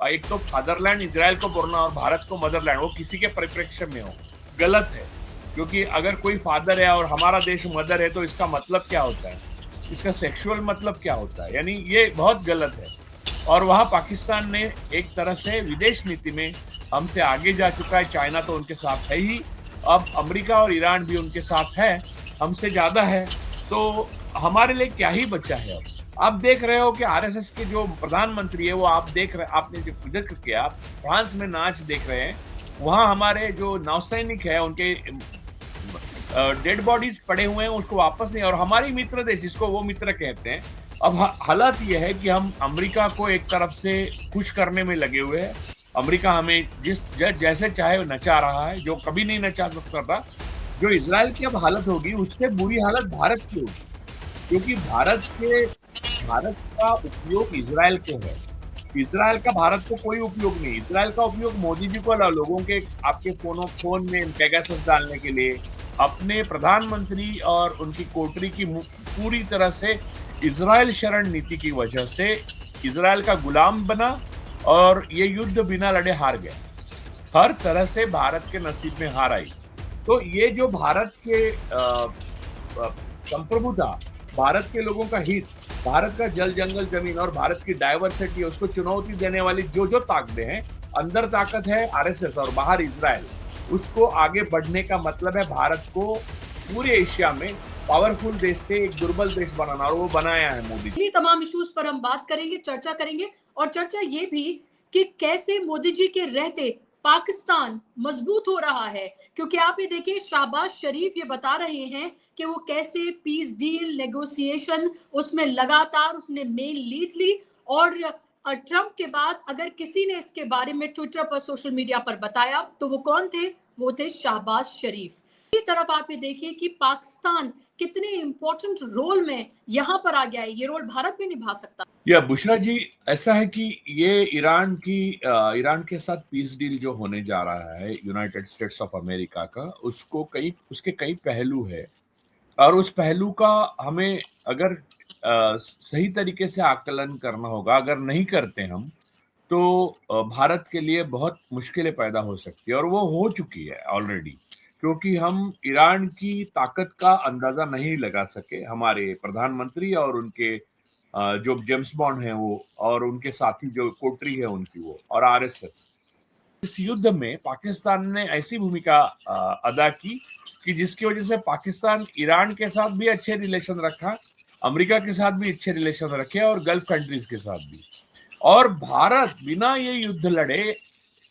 एक तो fatherland Israel को बोलना और भारत को मदरलैंड, वो किसी के परिप्रेक्ष्य में हो, गलत है। क्योंकि अगर कोई फादर है और हमारा देश मदर है तो इसका मतलब क्या होता है, इसका सेक्सुअल मतलब क्या होता है, यानी ये बहुत गलत है। और वहां पाकिस्तान ने एक तरह से विदेश नीति में हमसे आगे जा चुका है। चाइना तो उनके साथ है ही, अब अमेरिका और ईरान भी उनके साथ है, हमसे ज्यादा है। तो हमारे लिए क्या ही बचा है अब। आप देख रहे हो कि आरएसएस के जो प्रधानमंत्री है वो, आप देख रहे, आपने जो जिक्र किया, फ्रांस में नाच देख रहे हैं, वहां हमारे जो नौसैनिक है उनके डेड बॉडीज पड़े हुए हैं, उसको वापस नहीं। और हमारी मित्र देश, जिसको वो मित्र कहते हैं, अब हालात ये है कि हम अमेरिका को एक तरफ से खुश करने में लगे हुए हैं। अमेरिका हमें जैसे चाहे नचा रहा है, जो कभी नहीं नचा सकता था। जो इजराइल की अब हालत होगी, उससे बुरी हालत भारत की होगी, क्योंकि भारत का उपयोग इजराइल को है। इजराइल का भारत को कोई उपयोग नहीं। इजराइल का उपयोग मोदी जी को, लोगों के आपके फोन में पेगासस डालने के लिए, अपने प्रधानमंत्री और उनकी कोटरी की पूरी तरह से इजराइल शरण नीति की वजह से इजराइल का गुलाम बना और ये युद्ध बिना लड़े हार गया। हर तरह से भारत के नसीब में हार आई। तो ये जो भारत के संप्रभुता, भारत के लोगों का हित, भारत का जल जंगल जमीन और भारत की डायवर्सिटी, उसको चुनौती देने वाली जो ताकतें हैं, अंदर ताकत है आरएसएस और बाहर इजराइल, उसको आगे बढ़ने का मतलब है भारत को पूरे एशिया में पावरफुल देश से एक दुर्बल देश बनाना, और वो बनाया है मोदी जी। तमाम इश्यूज पर हम बात करेंगे, चर्चा करेंगे, और चर्चा ये भी कि कैसे मोदी जी के रहते पाकिस्तान मजबूत हो रहा है। क्योंकि आप ये देखिए, शाहबाज शरीफ ये बता रहे हैं कि वो कैसे पीस डील नेगोशिएशन, उसमें लगातार उसने मेन लीड ली। और ट्रंप के बाद अगर किसी ने इसके बारे में ट्विटर पर, सोशल मीडिया पर बताया तो वो कौन थे? वो थे शाहबाज शरीफ। तरफ आप ये देखिए कि पाकिस्तान कितने इंपॉर्टेंट रोल में यहां पर आ गया है, ये रोल भारत भी निभा सकता है। या बुशरा जी, ऐसा है कि ये ईरान के साथ पीस डील जो होने जा रहा है यूनाइटेड स्टेट्स ऑफ अमेरिका का, उसके कई पहलू है। और उस पहलू का हमें अगर सही तरीके से आकलन करना होगा, अगर नहीं करते हम तो भारत के लिए बहुत मुश्किलें पैदा हो सकती है, और वो हो चुकी है ऑलरेडी। क्योंकि हम ईरान की ताकत का अंदाजा नहीं लगा सके, हमारे प्रधानमंत्री और उनके जो जेम्स बॉन्ड हैं वो, और उनके साथी जो कोटरी है उनकी, वो और आरएसएस। इस युद्ध में पाकिस्तान ने ऐसी भूमिका अदा की कि जिसकी वजह से पाकिस्तान ईरान के साथ भी अच्छे रिलेशन रखा, अमेरिका के साथ भी अच्छे रिलेशन रखे, और गल्फ कंट्रीज के साथ भी। और भारत बिना ये युद्ध लड़े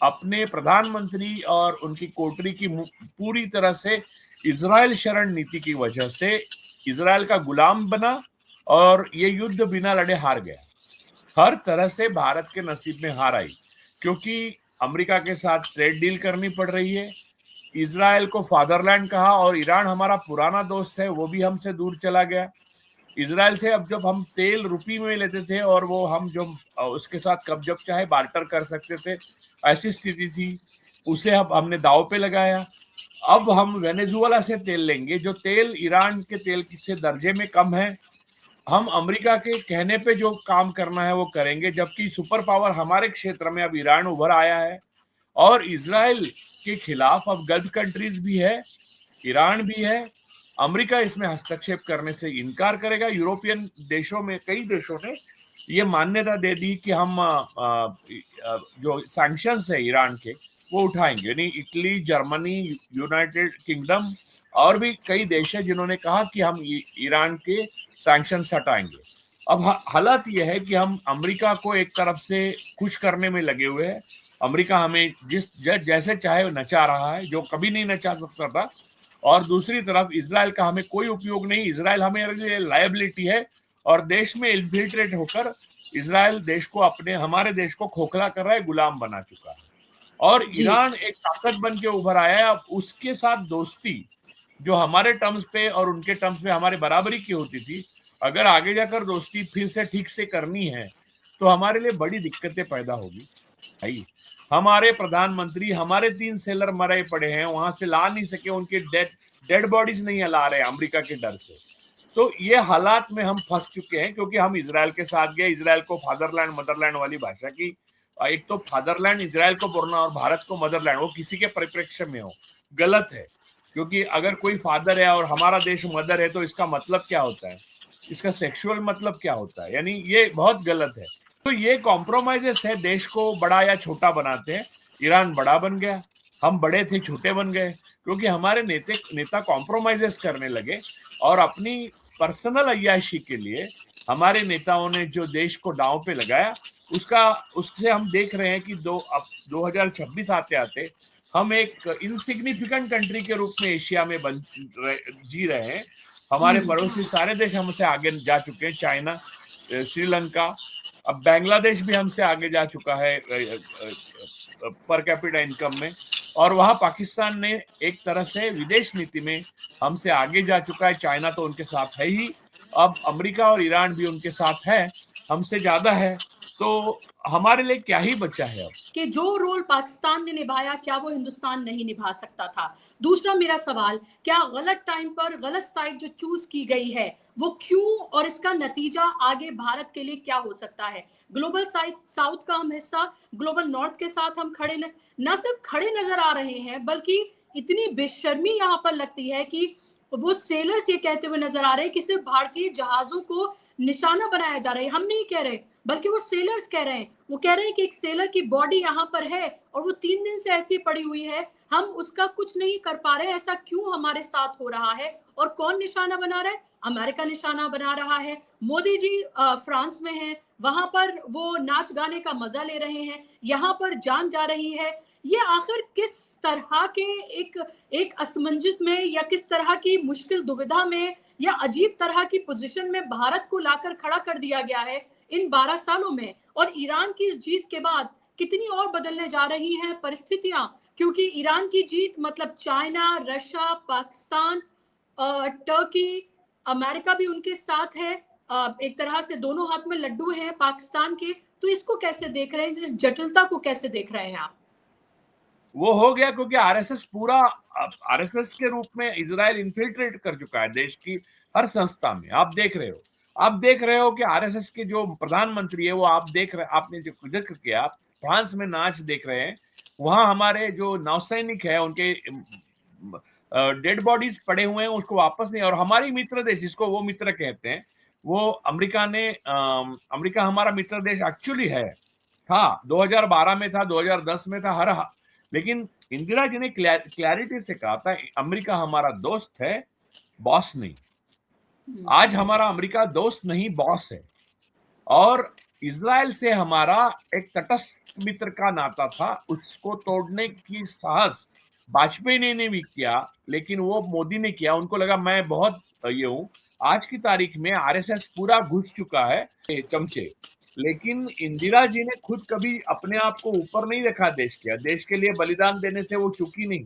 अपने प्रधानमंत्री और उनकी कोटरी की पूरी तरह से इजराइल शरण नीति की वजह से इजराइल का गुलाम बना और ये युद्ध बिना लड़े हार गया। हर तरह से भारत के नसीब में हार आई, क्योंकि अमेरिका के साथ ट्रेड डील करनी पड़ रही है। इजराइल को फादरलैंड कहा, और ईरान हमारा पुराना दोस्त है, वो भी हमसे दूर चला गया। इजराइल से अब जब हम तेल रुपी में लेते थे और वो हम जो उसके साथ कब जब चाहे बार्टर कर सकते थे, ऐसी स्थिति थी, उसे अब हमने दाव पे लगाया। अब हम वेनेजुएला से तेल लेंगे, जो तेल ईरान के तेल से दर्जे में कम है। हम अमेरिका के कहने पे जो काम करना है वो करेंगे, जबकि सुपर पावर हमारे क्षेत्र में अब ईरान उभर आया है, और इजराइल के खिलाफ अब गल्फ कंट्रीज भी है, ईरान भी है। अमेरिका इसमें हस्तक्षेप करने से इनकार करेगा। यूरोपियन देशों में कई देशों ने ये मान्यता दे दी कि हम जो सैंक्शंस है ईरान के वो उठाएंगे, यानी इटली, जर्मनी, यूनाइटेड किंगडम और भी कई देश है जिन्होंने कहा कि हम ईरान के सैंक्शन हटाएंगे। अब हालात ये है कि हम अमेरिका को एक तरफ से खुश करने में लगे हुए हैं। अमेरिका हमें जैसे चाहे नचा रहा है, जो कभी नहीं नचा सकता था। और दूसरी तरफ इजराइल का हमें कोई उपयोग नहीं, इजराइल हमें लायबिलिटी है, और देश में इन्फिल्ट्रेट होकर इजराइल देश को हमारे देश को खोखला कर रहा है, गुलाम बना चुका है। और ईरान एक ताकत बन के उभर आया है। अब उसके साथ दोस्ती जो हमारे टर्म्स पे और उनके टर्म्स पे हमारे बराबरी की होती थी, अगर आगे जाकर दोस्ती फिर से ठीक से करनी है तो हमारे लिए बड़ी दिक्कतें पैदा होगी भाई। हमारे प्रधानमंत्री, हमारे 3 सेलर मरे पड़े हैं, वहां से ला नहीं सके, उनके डेड बॉडीज नहीं ला रहे अमेरिका के डर से। तो ये हालात में हम फंस चुके हैं, क्योंकि हम इजराइल के साथ गए, इजराइल को फादरलैंड मदरलैंड वाली भाषा की एक तो फादरलैंड इजराइल को बोलना और भारत को मदरलैंड, वो किसी के परिप्रेक्ष्य में हो, गलत है। क्योंकि अगर कोई फादर है और हमारा देश मदर है तो इसका मतलब क्या होता है, इसका सेक्सुअल मतलब क्या होता है, यानी ये बहुत गलत है। तो ये कॉम्प्रोमाइजेस है, देश को बड़ा या छोटा बनाते हैं। ईरान बड़ा बन गया, हम बड़े थे छोटे बन गए, क्योंकि हमारे नेता कॉम्प्रोमाइजेस करने लगे और अपनी पर्सनल अय्याशी के लिए हमारे नेताओं ने जो देश को दांव पे लगाया, उससे हम देख रहे हैं कि अब 2026 आते आते हम एक इनसिग्निफिकेंट कंट्री के रूप में एशिया में जी रहे हैं। हमारे पड़ोसी सारे देश हमसे आगे जा चुके हैं, चाइना, श्रीलंका, अब बांग्लादेश भी हमसे आगे जा चुका है पर कैपिटा इनकम में, और वहां पाकिस्तान ने एक तरह से विदेश नीति में हमसे आगे जा चुका है। चाइना तो उनके साथ है ही, अब अमेरिका और ईरान भी उनके साथ है, हमसे ज्यादा है। तो हमारे लिए क्या ही बचा है अब कि जो रोल पाकिस्तान ने निभाया क्या वो हिंदुस्तान नहीं निभा सकता था? दूसरा मेरा सवाल, क्या गलत टाइम पर गलत साइड जो चूज की गई है वो क्यों, और इसका नतीजा आगे भारत के लिए क्या हो सकता है? ग्लोबल साउथ का हम हिस्सा, ग्लोबल नॉर्थ के साथ हम न सिर्फ खड़े नजर आ रहे हैं, बल्कि इतनी बेशर्मी यहाँ पर लगती है कि वो सेलर्स ये कहते हुए नजर आ रहे हैं कि सिर्फ भारतीय जहाजों को निशाना बनाया जा रहा है। हम नहीं कह रहे, बल्कि वो सेलर्स कह रहे हैं। वो कह रहे हैं कि एक सेलर की बॉडी यहाँ पर है और वो 3 दिन से ऐसी पड़ी हुई है, हम उसका कुछ नहीं कर पा रहे। ऐसा क्यों हमारे साथ हो रहा है? और कौन निशाना बना रहा है? अमेरिका निशाना बना रहा है। मोदी जी फ्रांस में हैं, वहां पर वो नाच गाने का मजा ले रहे हैं, यहाँ पर जान जा रही है। ये आखिर किस तरह के एक असमंजस में, या किस तरह की मुश्किल दुविधा में, या अजीब तरह की पोजीशन में भारत को लाकर खड़ा कर दिया गया है इन 12 सालों में? और ईरान की इस जीत के बाद कितनी और बदलने जा रही हैं परिस्थितियां? क्योंकि ईरान की जीत मतलब China, Russia, Pakistan, Turkey, America भी उनके साथ है। एक तरह से दोनों हाथ में लड्डू हैं पाकिस्तान के। तो इसको कैसे देख रहे हैं, इस जटिलता को कैसे देख रहे हैं आप? वो हो गया क्योंकि आरएसएस पूरा आरएसएस के रूप में इजराइल इन्फिल्ट्रेट कर चुका है देश की हर संस्था में। आप देख रहे हो कि आरएसएस के जो प्रधानमंत्री है वो आपने जो जिक्र किया, फ्रांस में नाच देख रहे हैं, वहां हमारे जो नौसैनिक है उनके डेड बॉडीज पड़े हुए हैं, उसको वापस नहीं। और हमारी मित्र देश, जिसको वो मित्र कहते हैं, वो अमेरिका हमारा मित्र देश एक्चुअली है, था 2012 में था, 2010 में था, लेकिन इंदिरा जी ने क्लैरिटी से कहा था अमेरिका हमारा दोस्त है, बॉस नहीं। आज हमारा अमेरिका दोस्त नहीं, बॉस है। और इजराइल से हमारा एक तटस्थ मित्र का नाता था, उसको तोड़ने की साहस वाजपेयी ने भी किया, लेकिन वो मोदी ने किया। उनको लगा मैं बहुत ये हूं। आज की तारीख में आरएसएस पूरा घुस चुका है, चमचे। लेकिन इंदिरा जी ने खुद कभी अपने आप को ऊपर नहीं रखा देश के लिए बलिदान देने से वो चुकी नहीं,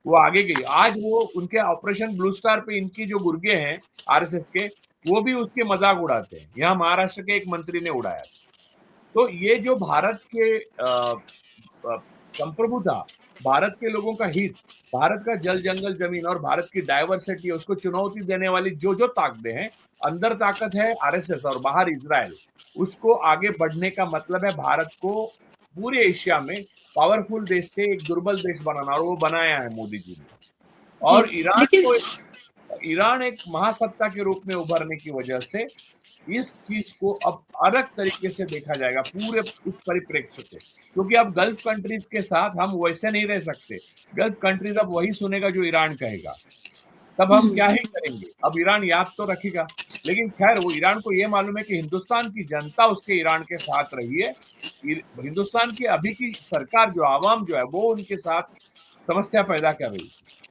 वो आगे गई। आज वो उनके ऑपरेशन ब्लू स्टार पे इनकी जो गुर्गे हैं आरएसएस के, वो भी उसके मजाक उड़ाते हैं। यहाँ महाराष्ट्र के एक मंत्री ने उड़ाया। तो ये जो भारत के संप्रभुता, भारत के लोगों का हित, भारत का जल जंगल जमीन और भारत की डायवर्सिटी, उसको चुनौती देने वाली जो ताकतें हैं, अंदर ताकत है आरएसएस और बाहर इजराइल, उसको आगे बढ़ने का मतलब है भारत को पूरे एशिया में पावरफुल देश से एक दुर्बल देश बनाना, और वो बनाया है मोदी जी ने। और ईरान एक महासत्ता के रूप में उभरने की वजह से इस चीज को अब अलग तरीके से देखा जाएगा पूरे उस परिप्रेक्ष्य से, क्योंकि अब गल्फ कंट्रीज के साथ हम वैसे नहीं रह सकते। गल्फ कंट्रीज अब वही सुनेगा जो ईरान कहेगा, तब हम क्या ही करेंगे। अब ईरान याद तो रखेगा, लेकिन खैर वो ईरान को ये मालूम है कि हिंदुस्तान की जनता उसके ईरान के साथ रही है। हिंदुस्तान की अभी की सरकार जो आवाम जो है वो उनके साथ समस्या पैदा कर रही है।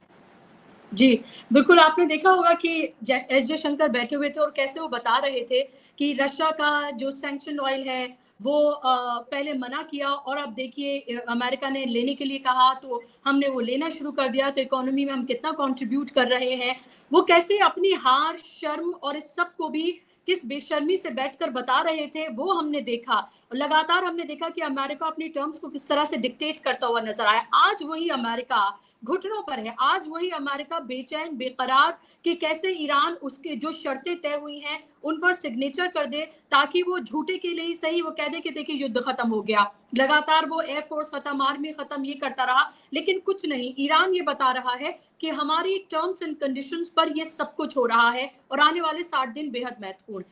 जी, बिल्कुल। आपने देखा होगा कि एस जयशंकर बैठे हुए थे और कैसे वो बता रहे थे कि रशिया का जो सैंक्शन ऑयल है वो पहले मना किया, और अब देखिए अमेरिका ने लेने के लिए कहा तो हमने वो लेना शुरू कर दिया, तो इकोनॉमी में हम कितना कंट्रीब्यूट कर रहे हैं। वो कैसे अपनी हार, शर्म और इस सब को भी किस बेशर्मी से बैठकर बता रहे थे, वो हमने देखा। लगातार हमने देखा कि अमेरिका अपनी टर्म्स को किस तरह से डिक्टेट करता हुआ नजर आया। आज वही अमेरिका घुटनों पर है, आज वही अमेरिका बेचैन, बेकरार कि कैसे ईरान उसके जो शर्तें तय हुई हैं उन पर सिग्नेचर कर दे, ताकि वो झूठे के लिए ही सही वो कह दे कि देखिए युद्ध खत्म हो गया। लगातार वो एयरफोर्स खत्म, आर्मी खत्म, ये करता रहा, लेकिन कुछ नहीं। ईरान ये बता रहा है कि हमारी टर्म्स एंड कंडीशंस पर ये सब कुछ हो रहा है और आने वाले 60 दिन बेहद महत्वपूर्ण।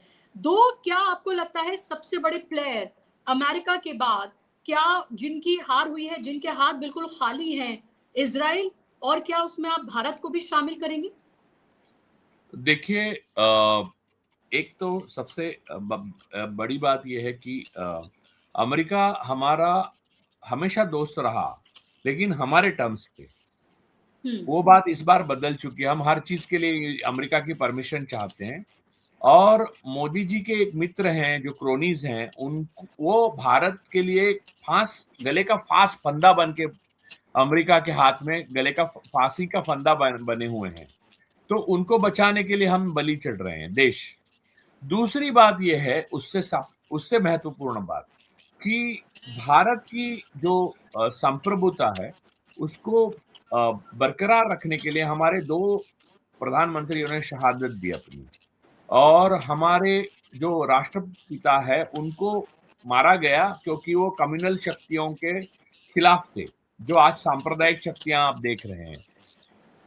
क्या आपको लगता है सबसे बड़े प्लेयर अमेरिका के बाद, क्या जिनकी हार हुई है, जिनके हाथ बिल्कुल खाली हैं, इजराइल, और क्या उसमें आप भारत को भी शामिल करेंगे? देखिए, एक तो सबसे बड़ी बात यह है कि अमेरिका हमारा हमेशा दोस्त रहा, लेकिन हमारे टर्म्स पे। वो बात इस बार बदल चुकी है। हम हर चीज के लिए अमेरिका की परमिशन चाहते हैं, और मोदी जी के एक मित्र हैं जो क्रोनीज हैं, उन वो भारत के लिए गले का फांस फंदा बन के अमेरिका के हाथ में गले का फांसी का फंदा बने हुए हैं। तो उनको बचाने के लिए हम बलि चढ़ रहे हैं देश। दूसरी बात यह है, उससे महत्वपूर्ण बात, कि भारत की जो संप्रभुता है उसको बरकरार रखने के लिए हमारे 2 प्रधानमंत्रियों ने शहादत दी अपनी, और हमारे जो राष्ट्रपिता है उनको मारा गया क्योंकि वो कम्युनल शक्तियों के खिलाफ थे, जो आज सांप्रदायिक शक्तियां आप देख रहे हैं।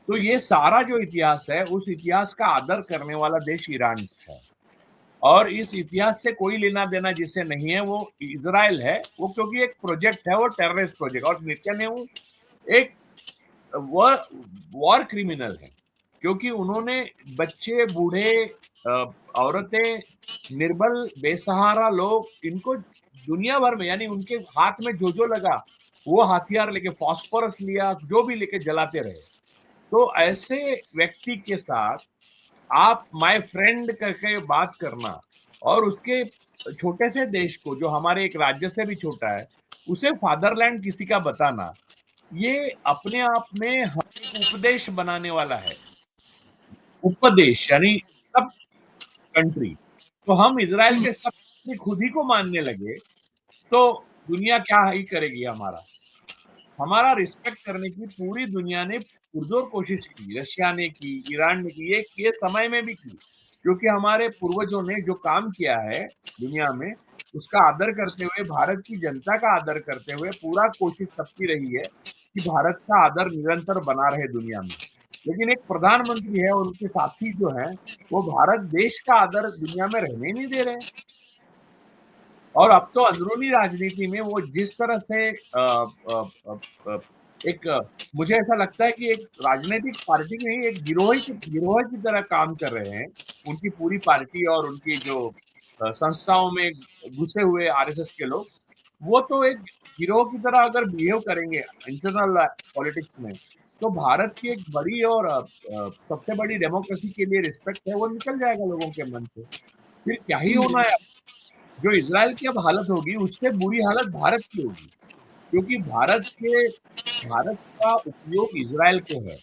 तो ये सारा जो इतिहास है, उस इतिहास का आदर करने वाला देश ईरान है, और इस इतिहास से कोई लेना देना जिसे नहीं है वो इजराइल है। वो क्योंकि एक प्रोजेक्ट है, वो टेररिस्ट प्रोजेक्ट, और नेतन्याहू एक वॉर क्रिमिनल है, क्योंकि उन्होंने बच्चे, बूढ़े, औरतें, निर्बल, बेसहारा लोग, इनको दुनिया भर में, यानी उनके हाथ में जो जो लगा वो हथियार लेके, फास्फोरस लिया, जो भी लेके जलाते रहे। तो ऐसे व्यक्ति के साथ आप माय फ्रेंड करके बात करना, और उसके छोटे से देश को, जो हमारे एक राज्य से भी छोटा है, उसे फादरलैंड किसी का बताना, ये अपने आप में हम एक उपदेश बनाने वाला है। उपदेश यानी सब कंट्री। तो हम इजराइल के सब खुद ही को मानने लगे तो दुनिया क्या ही करेगी हमारा। हमारा रिस्पेक्ट करने की पूरी दुनिया ने पुरजोर कोशिश की, रशिया ने की, ईरान ने की, ये समय में भी की, क्योंकि हमारे पूर्वजों ने जो काम किया है दुनिया में, उसका आदर करते हुए, भारत की जनता का आदर करते हुए, पूरा कोशिश सबकी रही है कि भारत का आदर निरंतर बना रहे दुनिया में। लेकिन एक प्रधानमंत्री है और उनके साथी जो हैं, वो भारत देश का आदर दुनिया में रहने नहीं दे रहे। और अब तो अंदरूनी राजनीति में वो जिस तरह से मुझे ऐसा लगता है कि एक राजनीतिक पार्टी नहीं, एक गिरोह की तरह काम कर रहे हैं। उनकी पूरी पार्टी और उनकी जो संस्थाओं में घुसे हुए आरएसएस के लोग, वो तो एक गिरोह की तरह अगर बिहेव करेंगे इंटरनल पॉलिटिक्स में, तो भारत की एक बड़ी और सबसे बड़ी डेमोक्रेसी के लिए रिस्पेक्ट है, वो निकल जाएगा लोगों के मन से। फिर क्या ही होना है। जो इजराइल की अब हालत होगी, उससे बुरी हालत भारत की होगी, क्योंकि भारत का उपयोग इजराइल को है।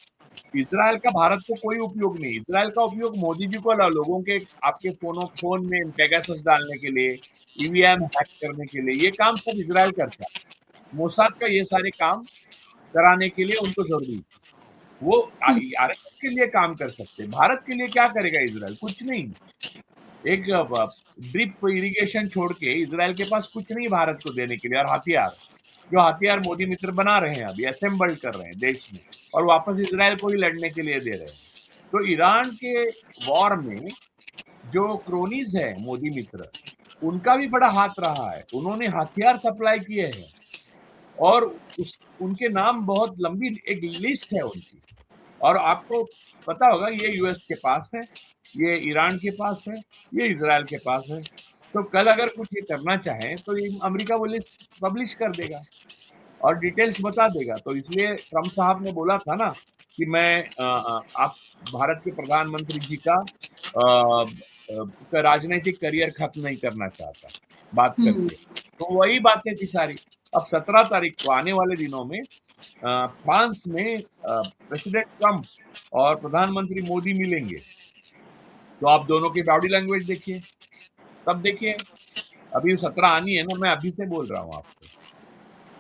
इजराइल का भारत को कोई उपयोग नहीं। इजराइल का उपयोग मोदी जी को लोगों के आपके फोन में पेगासस डालने के लिए, ईवीएम हैक करने के लिए, ये काम सब इजराइल करता है। मोसाद का ये सारे काम कराने के लिए उनको जरूरी, वो आरएसएस के लिए काम कर सकते। भारत के लिए क्या करेगा इजराइल? कुछ नहीं। एक ड्रिप इरिगेशन छोड़ के इजराइल के पास कुछ नहीं भारत को देने के लिए। और हथियार मोदी मित्र बना रहे हैं, अभी असेंबल्ड कर रहे हैं देश में, और वापस इजराइल को ही लड़ने के लिए दे रहे हैं। तो ईरान के वॉर में जो क्रोनीज है मोदी मित्र, उनका भी बड़ा हाथ रहा है। उन्होंने हथियार सप्लाई किए हैं, और उनके नाम बहुत लंबी एक लिस्ट है उनकी। और आपको पता होगा, ये यूएस के पास है, ये ईरान के पास है, ये इजराइल के पास है। तो कल अगर कुछ ये करना चाहें तो ये अमेरिका वो लिस्ट पब्लिश कर देगा और डिटेल्स बता देगा। तो इसलिए ट्रम्प साहब ने बोला था ना कि मैं आप भारत के प्रधानमंत्री जी का राजनीतिक करियर खत्म नहीं करना चाहता बात करके। तो वही बातें थी सारी। अब 17 तारीख को आने वाले दिनों में फ्रांस में प्रेसिडेंट ट्रम्प और प्रधानमंत्री मोदी मिलेंगे। तो आप दोनों की बॉडी लैंग्वेज देखिए, तब देखिए। अभी 17 आनी है ना, मैं अभी से बोल रहा हूँ आप।